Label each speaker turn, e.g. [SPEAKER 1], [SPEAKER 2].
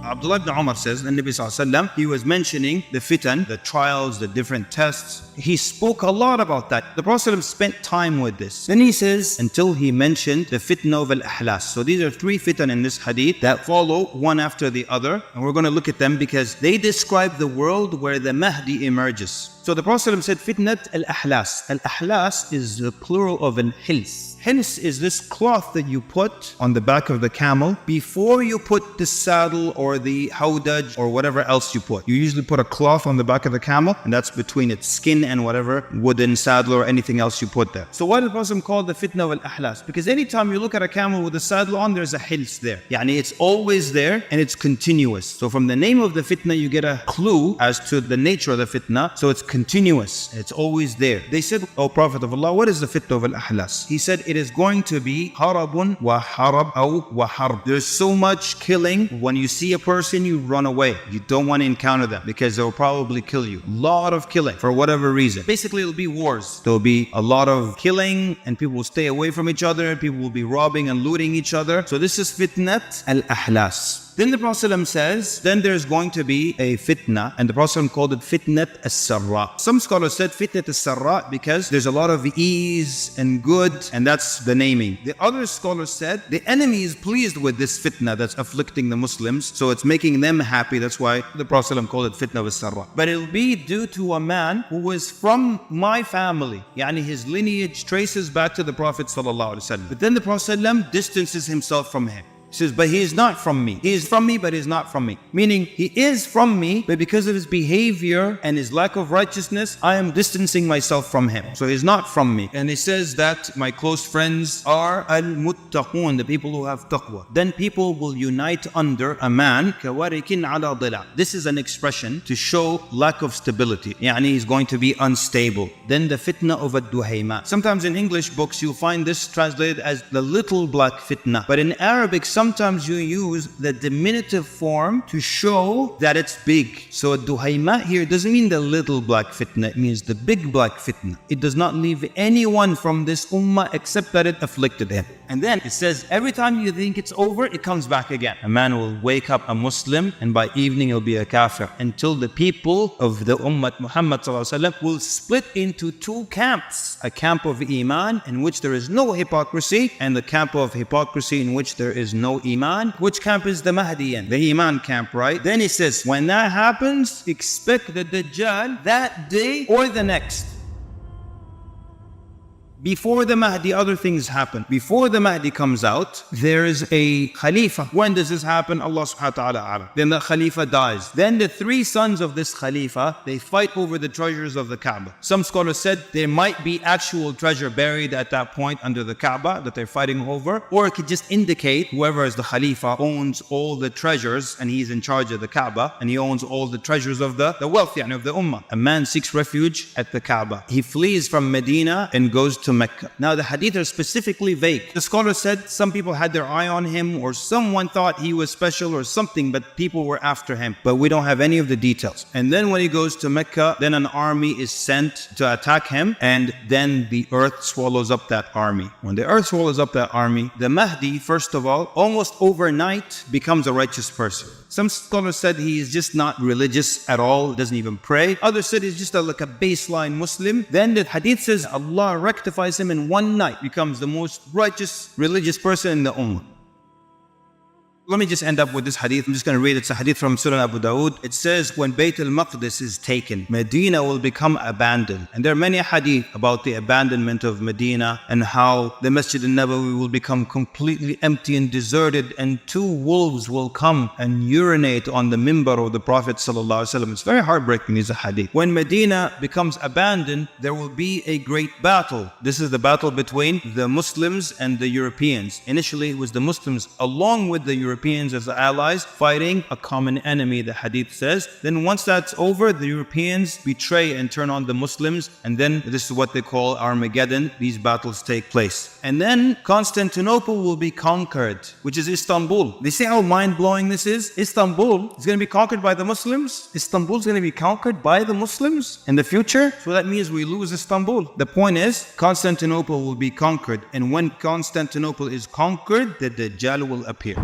[SPEAKER 1] Abdullah ibn Umar says, the Nabi Sallallahu Alaihi Wasallam, he was mentioning the fitan, the trials, the different tests. He spoke a lot about that. The Prophet spent time with this. Then he says, until he mentioned the fitna of al-ahlas. So these are three fitan in this hadith that follow one after the other. And we're going to look at them because they describe the world where the Mahdi emerges. So the Prophet said, fitnat al-ahlas. Al-ahlas is the plural of al-hils. Hils is this cloth that you put on the back of the camel before you put the saddle or the hawdaj or whatever else you put. You usually put a cloth on the back of the camel, and that's between its skin and whatever wooden saddle or anything else you put there. So why did the Prophet call the fitna of al-ahlas? Because anytime you look at a camel with a saddle on, there's a hils there. Yani it's always there and it's continuous. So from the name of the fitna, you get a clue as to the nature of the fitna. So it's continuous. It's always there. They said, "O Prophet of Allah, what is the fitna of al-ahlas?" He said, it is going to be harabun wa harab wa harb. There's so much killing. When you see a person, you run away. You don't want to encounter them because they'll probably kill you. A lot of killing for whatever reason. Basically, it'll be wars. There'll be a lot of killing and people will stay away from each other. People will be robbing and looting each other. So this is fitnat al-ahlas. Then the Prophet says, then there's going to be a fitna, and the Prophet called it fitnat as-sarra. Some scholars said fitnat as-sarra because there's a lot of ease and good, and that's the naming. The other scholars said the enemy is pleased with this fitna that's afflicting the Muslims, so it's making them happy. That's why the Prophet called it fitna as-sarra. But it'll be due to a man who is from my family, yani his lineage traces back to the Prophet ﷺ. But then the Prophet distances himself from him. He says, but he is not from me. He is from me, but he is not from me. Meaning, he is from me, but because of his behavior and his lack of righteousness, I am distancing myself from him. So he's not from me. And he says that my close friends are al-muttaqun, the people who have taqwa. Then people will unite under a man, kawarikin ala dila. This is an expression to show lack of stability. Yani he's going to be unstable. Then the fitna of ad-duhayma. Sometimes in English books, you'll find this translated as the little black fitna. But in Arabic, sometimes you use the diminutive form to show that it's big. So duhayma here doesn't mean the little black fitna, it means the big black fitna. It does not leave anyone from this ummah except that it afflicted him. And then it says every time you think it's over, it comes back again. A man will wake up a Muslim and by evening he'll be a kafir, until the people of the ummah Muhammad will split into two camps. A camp of iman in which there is no hypocrisy, and the camp of hypocrisy in which there is no iman. Which camp is the Mahdiyan? The iman camp, right? Then he says, when that happens, expect the Dajjal that day or the next. Before the Mahdi, other things happen. Before the Mahdi comes out, there is a Khalifa. When does this happen? Allah subhanahu wa ta'ala. Then the Khalifa dies. Then the three sons of this Khalifa, they fight over the treasures of the Kaaba. Some scholars said there might be actual treasure buried at that point under the Kaaba that they're fighting over. Or it could just indicate whoever is the Khalifa owns all the treasures and he's in charge of the Kaaba and he owns all the treasures of the wealth of the Ummah. A man seeks refuge at the Kaaba. He flees from Medina and goes to Mecca. Now the hadith are specifically vague. The scholar said some people had their eye on him or someone thought he was special or something, but people were after him. But we don't have any of the details. And then when he goes to Mecca, then an army is sent to attack him, and then the earth swallows up that army. When the earth swallows up that army, the Mahdi, first of all, almost overnight becomes a righteous person. Some scholars said he is just not religious at all, doesn't even pray. Others said he's just like a baseline Muslim. Then the hadith says Allah rectifies him in one night, becomes the most righteous religious person in the ummah. Let me just end up with this hadith. I'm just going to read it. It's a hadith from Sunan Abu Dawood. It says, when Bayt al-Maqdis is taken, Medina will become abandoned. And there are many hadith about the abandonment of Medina and how the Masjid al-Nabawi will become completely empty and deserted, and two wolves will come and urinate on the mimbar of the Prophet ﷺ. It's very heartbreaking, these hadith. When Medina becomes abandoned, there will be a great battle. This is the battle between the Muslims and the Europeans. Initially, it was the Muslims along with the Europeans as allies fighting a common enemy, the hadith says. Then once that's over, the Europeans betray and turn on the Muslims, and then this is what they call Armageddon. These battles take place. And then Constantinople will be conquered, which is Istanbul. They see how mind-blowing this is? Istanbul is going to be conquered by the Muslims. Istanbul is going to be conquered by the Muslims in the future. So that means we lose Istanbul. The point is, Constantinople will be conquered. And when Constantinople is conquered, the Dajjal will appear.